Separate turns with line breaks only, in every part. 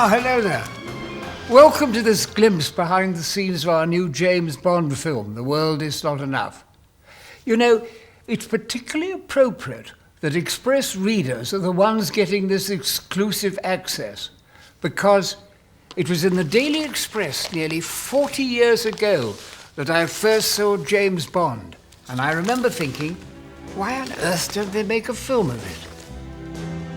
Hello there. Welcome to this glimpse behind the scenes of our new James Bond film, The World Is Not Enough. You know, it's particularly appropriate that Express readers are the ones getting this exclusive access, because it was in the Daily Express nearly 40 years ago that I first saw James Bond, and I remember thinking, why on earth don't they make a film of it?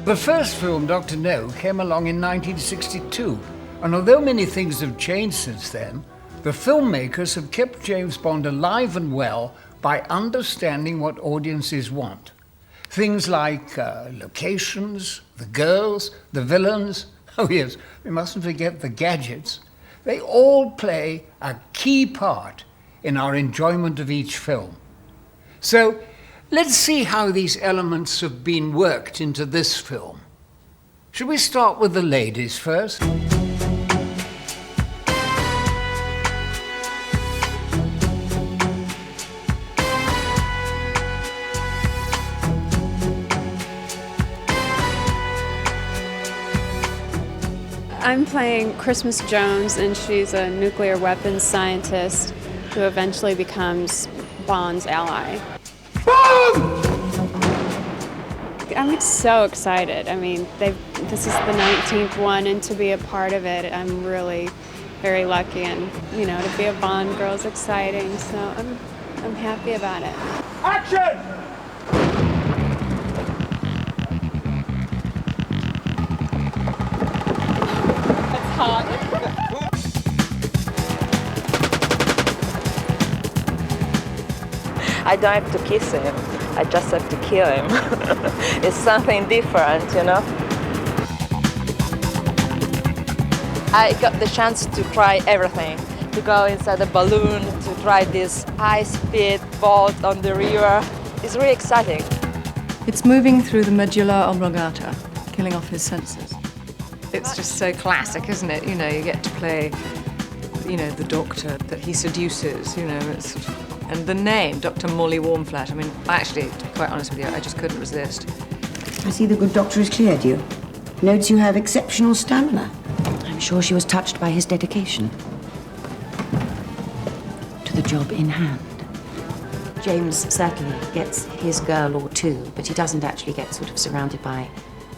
The first film, Dr. No, came along in 1962, and although many things have changed since then, the filmmakers have kept James Bond alive and well by understanding what audiences want. Things like locations, the girls, the villains, oh yes, we mustn't forget the gadgets. They all play a key part in our enjoyment of each film. So let's see how these elements have been worked into this film. Should we start with the ladies first?
I'm playing Christmas Jones, and she's a nuclear weapons scientist who eventually becomes Bond's ally.
Bond!
I'm so excited. I mean, this is the 19th one, and to be a part of it, I'm really very lucky. And you know, to be a Bond girl is exciting, so I'm happy about it.
Action!
I don't have to kiss him, I just have to kill him. It's something different, you know? I got the chance to try everything, to go inside a balloon, to try this high-speed boat on the river. It's really exciting.
It's moving through the medulla oblongata, killing off his senses.
It's just so classic, isn't it? You know, you get to play, you know, the doctor that he seduces, you know, and the name, Dr. Molly Warmflat, I mean, actually, to be quite honest with you, I just couldn't resist.
I see the good doctor has cleared you. Notes you have exceptional stamina. I'm sure she was touched by his dedication to the job in hand. James certainly gets his girl or two, but he doesn't actually get sort of surrounded by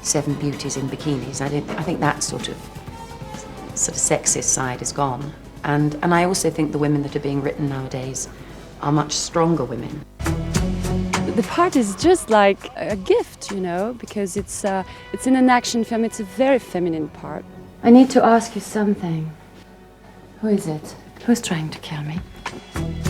7 beauties in bikinis. I think that sort of sexist side is gone. And I also think the women that are being written nowadays are much stronger women.
The part is just like a gift, you know, because it's in an action film. It's a very feminine part. I need to ask you something. Who is it? Who's trying to kill me?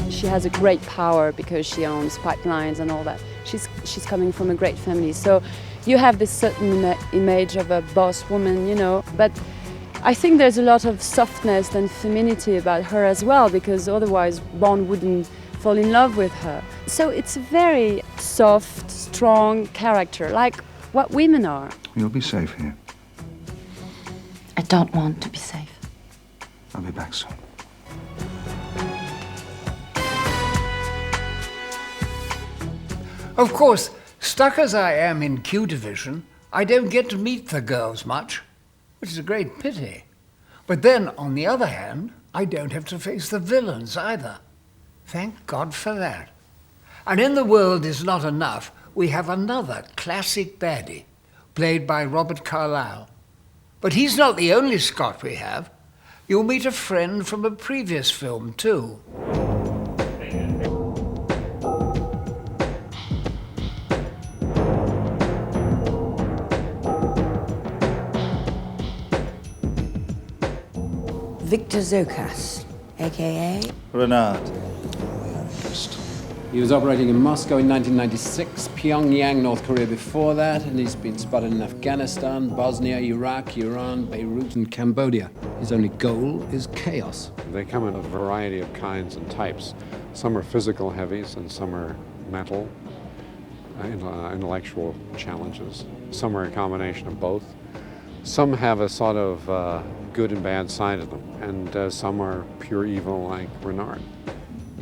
She has a great power because she owns pipelines and all that. She's coming from a great family, so you have this certain image of a boss woman, you know, but I think there's a lot of softness and femininity about her as well, because otherwise Bond wouldn't fall in love with her. So it's a very soft, strong character, like what women are.
You'll be safe here.
I don't want to be safe.
I'll be back soon.
Of course, stuck as I am in Q Division, I don't get to meet the girls much, which is a great pity. But then, on the other hand, I don't have to face the villains either. Thank God for that. And in The World Is Not Enough, we have another classic baddie, played by Robert Carlyle. But he's not the only Scot we have. You'll meet a friend from a previous film, too.
Victor Zokas, a.k.a.
Renard.
He was operating in Moscow in 1996, Pyongyang, North Korea before that, and he's been spotted in Afghanistan, Bosnia, Iraq, Iran, Beirut, and Cambodia. His only goal is chaos.
They come in a variety of kinds and types. Some are physical heavies, and some are mental, intellectual challenges. Some are a combination of both. Some have a sort of good and bad side of them, and some are pure evil like Renard.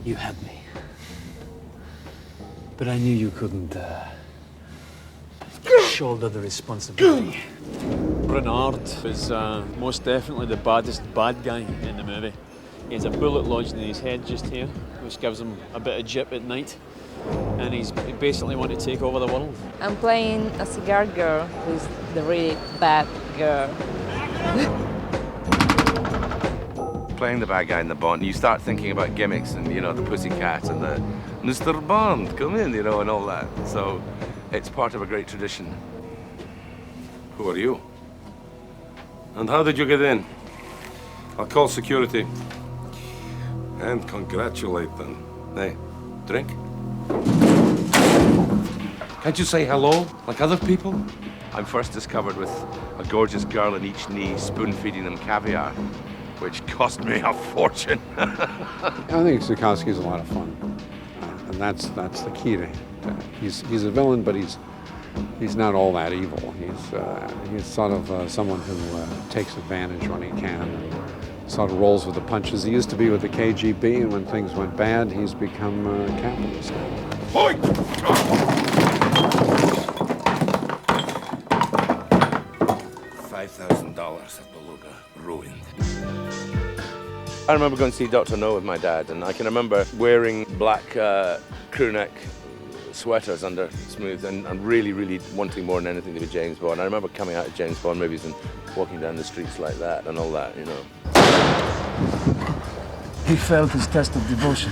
You had me. But I knew you couldn't shoulder the responsibility. Bernard is most definitely the baddest bad guy in the movie. He has a bullet lodged in his head just here, which gives him a bit of jip at night. And he basically wants to take over the world.
I'm playing a cigar girl who's the really bad girl.
Playing the bad guy in the Bond, you start thinking about gimmicks and, you know, the pussycat and the Mr. Bond, come in, you know, and all that. So it's part of a great tradition.
Who are you? And how did you get in? I'll call security. And congratulate them. Hey, drink? Can't you say hello like other people?
I'm first discovered with a gorgeous girl in each knee spoon-feeding them caviar, which cost me a fortune.
I think Zukowski's a lot of fun, and that's the key to him. He's a villain, but he's not all that evil. He's sort of someone who takes advantage when he can, and sort of rolls with the punches. He used to be with the KGB, and when things went bad, he's become a capitalist.
Oi!
$5,000 of Beluga ruined. I remember going to see Dr. No with my dad, and I can remember wearing black crew neck sweaters under Smooth and really, really wanting more than anything to be James Bond. I remember coming out of James Bond movies and walking down the streets like that and all that, you know.
He failed his test of devotion.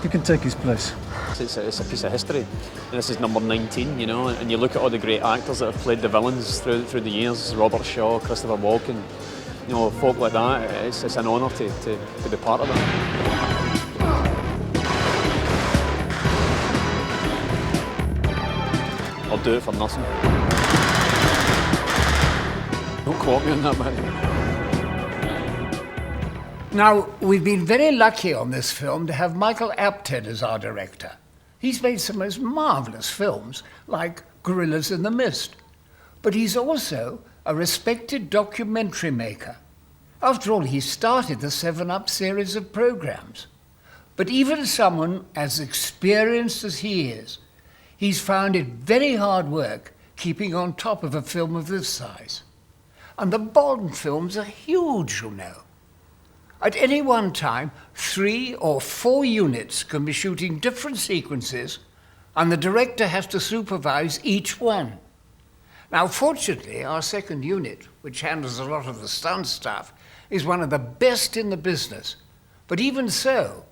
You can take his place.
It's a piece of history, and this is number 19, you know, and you look at all the great actors that have played the villains through the years, Robert Shaw, Christopher Walken, you know, folk like that. It's an honour to be part of it. I'll do it for nothing. Don't quote me on that, man.
Now, we've been very lucky on this film to have Michael Apted as our director. He's made some most marvellous films, like Gorillas in the Mist. But he's also a respected documentary maker. After all, he started the 7-Up series of programmes. But even someone as experienced as he is, he's found it very hard work keeping on top of a film of this size. And the Bond films are huge, you know. At any one time, 3 or 4 units can be shooting different sequences, and the director has to supervise each one. Now, fortunately, our second unit, which handles a lot of the stunt stuff, is one of the best in the business. But even so,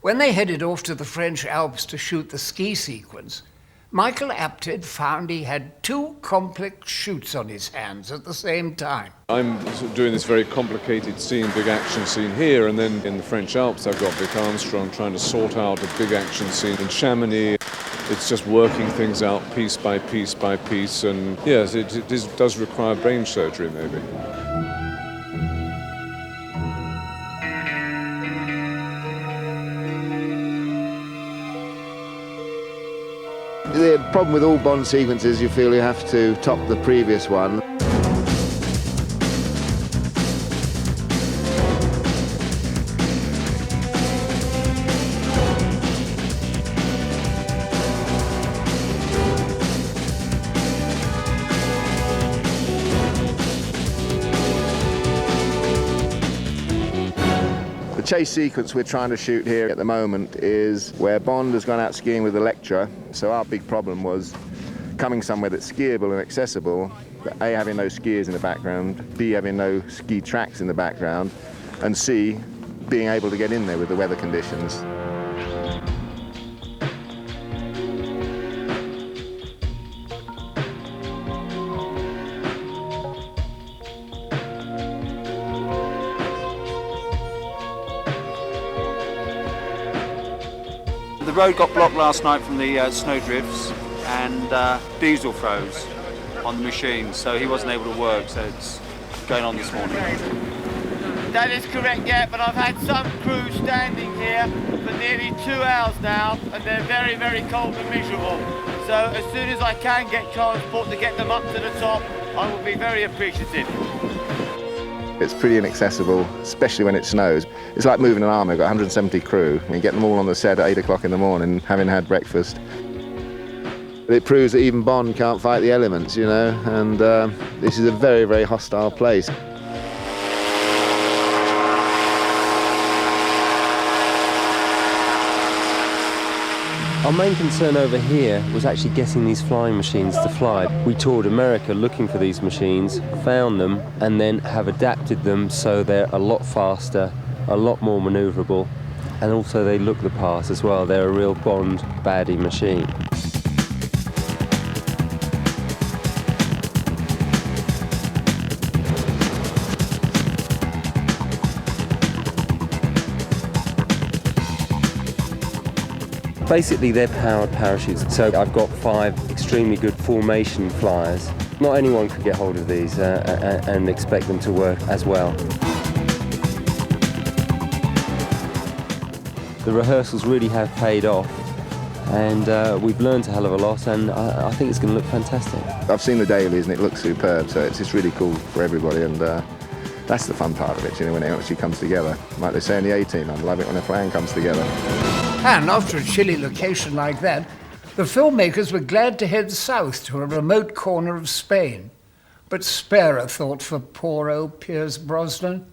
when they headed off to the French Alps to shoot the ski sequence, Michael Apted found he had 2 complex shoots on his hands at the same time.
I'm doing this very complicated scene, big action scene here, and then in the French Alps I've got Vic Armstrong trying to sort out a big action scene in Chamonix. It's just working things out piece by piece by piece, and yes, it does require brain surgery maybe.
The problem with all Bond sequences, you feel you have to top the previous one. The chase sequence we're trying to shoot here at the moment is where Bond has gone out skiing with Electra. So our big problem was coming somewhere that's skiable and accessible, but A, having no skiers in the background, B, having no ski tracks in the background, and C, being able to get in there with the weather conditions.
The road got blocked last night from the snow drifts and diesel froze on the machine, so he wasn't able to work, so it's going on this morning.
That is correct, yeah, but I've had some crew standing here for nearly 2 hours now, and they're very, very cold and miserable. So as soon as I can get transport to get them up to the top, I will be very appreciative.
It's pretty inaccessible, especially when it snows. It's like moving an army. We've got 170 crew. We get them all on the set at 8 o'clock in the morning, having had breakfast. But it proves that even Bond can't fight the elements, you know, and this is a very, very hostile place.
Our main concern over here was actually getting these flying machines to fly. We toured America looking for these machines, found them, and then have adapted them so they're a lot faster, a lot more manoeuvrable, and also they look the part as well. They're a real Bond baddie machine. Basically, they're powered parachutes, so I've got 5 extremely good formation flyers. Not anyone could get hold of these and expect them to work as well. The rehearsals really have paid off, and we've learned a hell of a lot, and I think it's going to look fantastic.
I've seen the dailies and it looks superb, so it's just really cool for everybody, and that's the fun part of it, you know, when it actually comes together. Like they say in the A-Team, I love it when a plan comes together.
And after a chilly location like that, the filmmakers were glad to head south to a remote corner of Spain. But spare a thought for poor old Pierce Brosnan.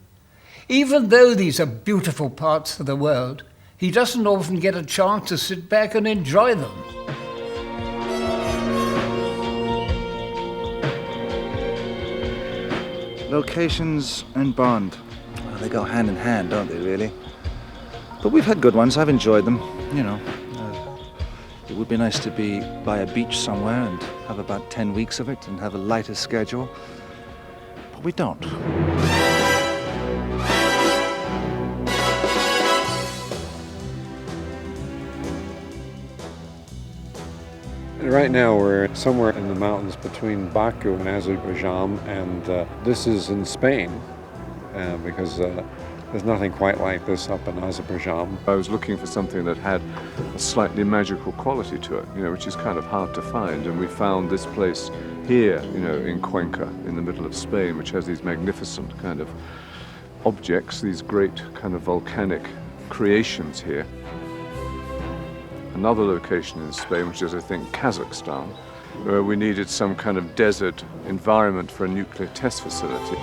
Even though these are beautiful parts of the world, he doesn't often get a chance to sit back and enjoy them.
Locations and Bond, well, they go hand in hand, don't they, really? But we've had good ones. I've enjoyed them, you know. It would be nice to be by a beach somewhere and have about 10 weeks of it and have a lighter schedule, but we don't.
Right now we're somewhere in the mountains between Baku and Azerbaijan, and this is in Spain because there's nothing quite like this up in Azerbaijan.
I was looking for something that had a slightly magical quality to it, you know, which is kind of hard to find, and we found this place here, you know, in Cuenca, in the middle of Spain, which has these magnificent kind of objects, these great kind of volcanic creations here. Another location in Spain, which is, I think, Kazakhstan, where we needed some kind of desert environment for a nuclear test facility.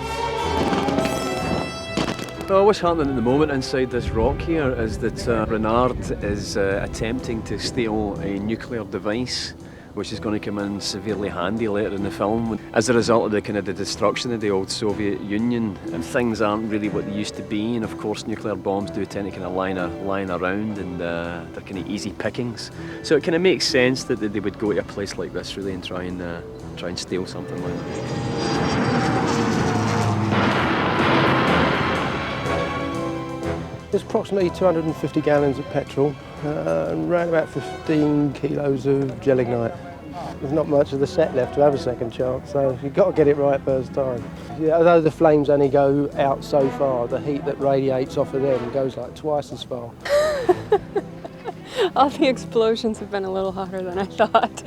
Well, what's happening at the moment inside this rock here is that Renard is attempting to steal a nuclear device which is going to come in severely handy later in the film. As a result of the destruction of the old Soviet Union, and things aren't really what they used to be, and of course nuclear bombs do tend to kind of line around, and they're kind of easy pickings. So it kind of makes sense that they would go to a place like this really and try and steal something like that.
There's approximately 250 gallons of petrol and around about 15 kilos of gelignite. There's not much of the set left to have a second chance, so you've got to get it right first time. Yeah, although the flames only go out so far, the heat that radiates off of them goes like twice as far.
All the explosions have been a little hotter than I thought.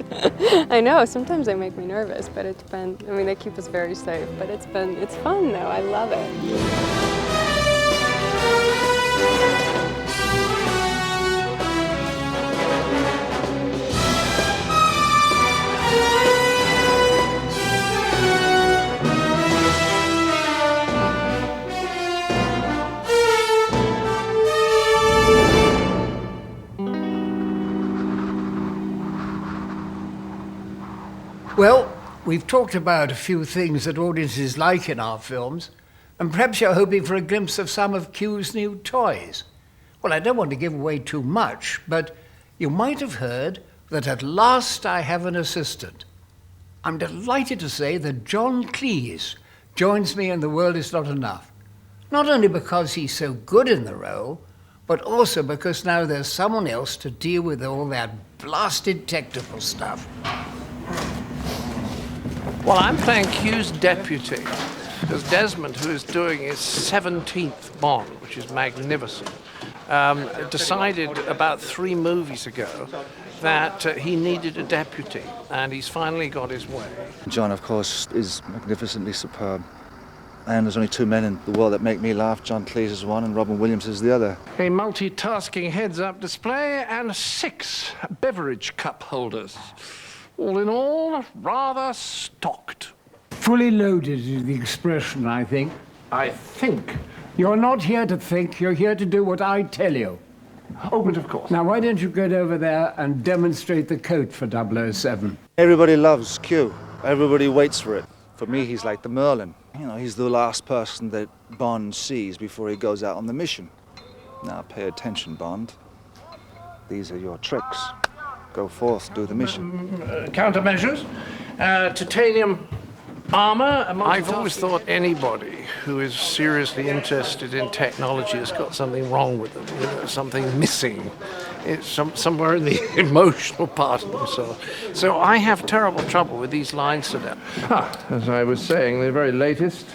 I know, sometimes they make me nervous, but it's been, I mean, they keep us very safe, but it's fun though, I love it.
Well, we've talked about a few things that audiences like in our films, and perhaps you're hoping for a glimpse of some of Q's new toys. Well, I don't want to give away too much, but you might have heard that at last I have an assistant. I'm delighted to say that John Cleese joins me in The World Is Not Enough. Not only because he's so good in the role, but also because now there's someone else to deal with all that blasted technical stuff.
Well, I'm playing Q's deputy, because Desmond, who is doing his 17th Bond, which is magnificent, decided about 3 movies ago that he needed a deputy, and he's finally got his way.
John, of course, is magnificently superb. And there's only 2 men in the world that make me laugh. John Cleese is one and Robin Williams is the other.
A multitasking heads-up display and 6 beverage cup holders. all in all, rather stocked.
Fully loaded is the expression, I think.
I think.
You're not here to think, you're here to do what I tell you.
Oh, but of course.
Now, why don't you get over there and demonstrate the code for 007?
Everybody loves Q. Everybody waits for it. For me, he's like the Merlin. You know, he's the last person that Bond sees before he goes out on the mission. Now, pay attention, Bond. These are your tricks. Go forth, do the mission.
Countermeasures. Titanium armor. I've always thought anybody who is seriously interested in technology has got something wrong with them, you know, something missing. It's somewhere in the emotional part of themselves. So I have terrible trouble with these lines today. As I was saying, the very latest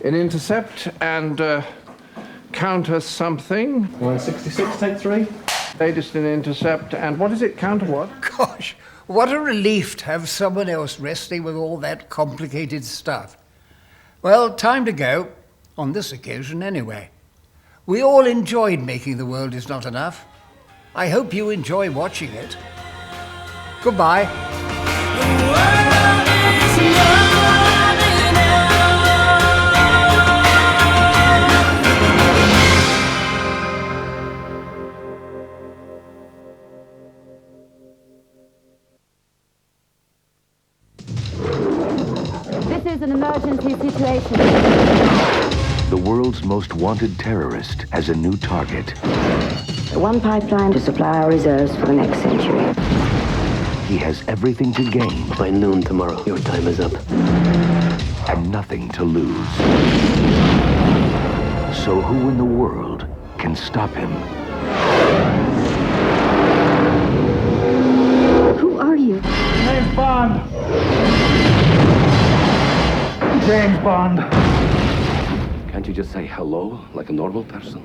in intercept and counter something.
166, take 3.
Latest in intercept and what is it? Counter what?
Gosh, what a relief to have someone else wrestling with all that complicated stuff. Well, time to go. On this occasion, anyway. We all enjoyed making The World Is Not Enough. I hope you enjoy watching it. Goodbye.
This is an emergency situation.
The world's most wanted terrorist has a new target.
One pipeline to supply our reserves for the next century.
He has everything to gain.
By noon tomorrow, your time is up.
And nothing to lose. So who in the world can stop him?
Who are you?
James Bond! James Bond!
Can't you just say hello like a normal person?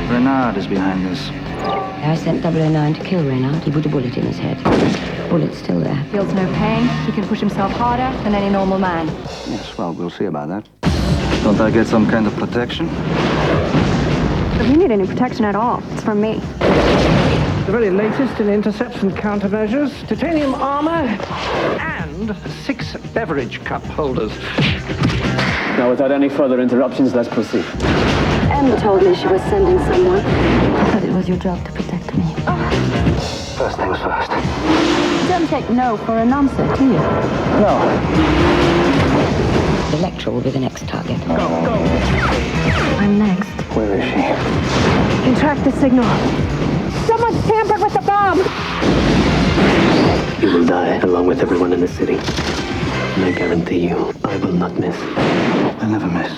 Renard is behind this.
I sent 009 to kill Renard. He put a bullet in his head. The bullet's still there.
Feels no pain. He can push himself harder than any normal man.
Yes, well, we'll see about that. Don't I get some kind of protection?
If you need any protection at all, it's from me.
The very latest in intercepts and countermeasures, titanium armor, and 6 beverage cup holders.
Now, without any further interruptions, let's proceed.
Em told me she was sending someone. I thought it was your job to protect me.
First things first.
You don't take no for an answer, do you?
No.
Electra will be the next target.
Go, go.
I'm next.
Where is she?
You can track the signal. Someone's tampered with the bomb!
You will die along with everyone in the city. And I guarantee you, I will not miss.
I never miss.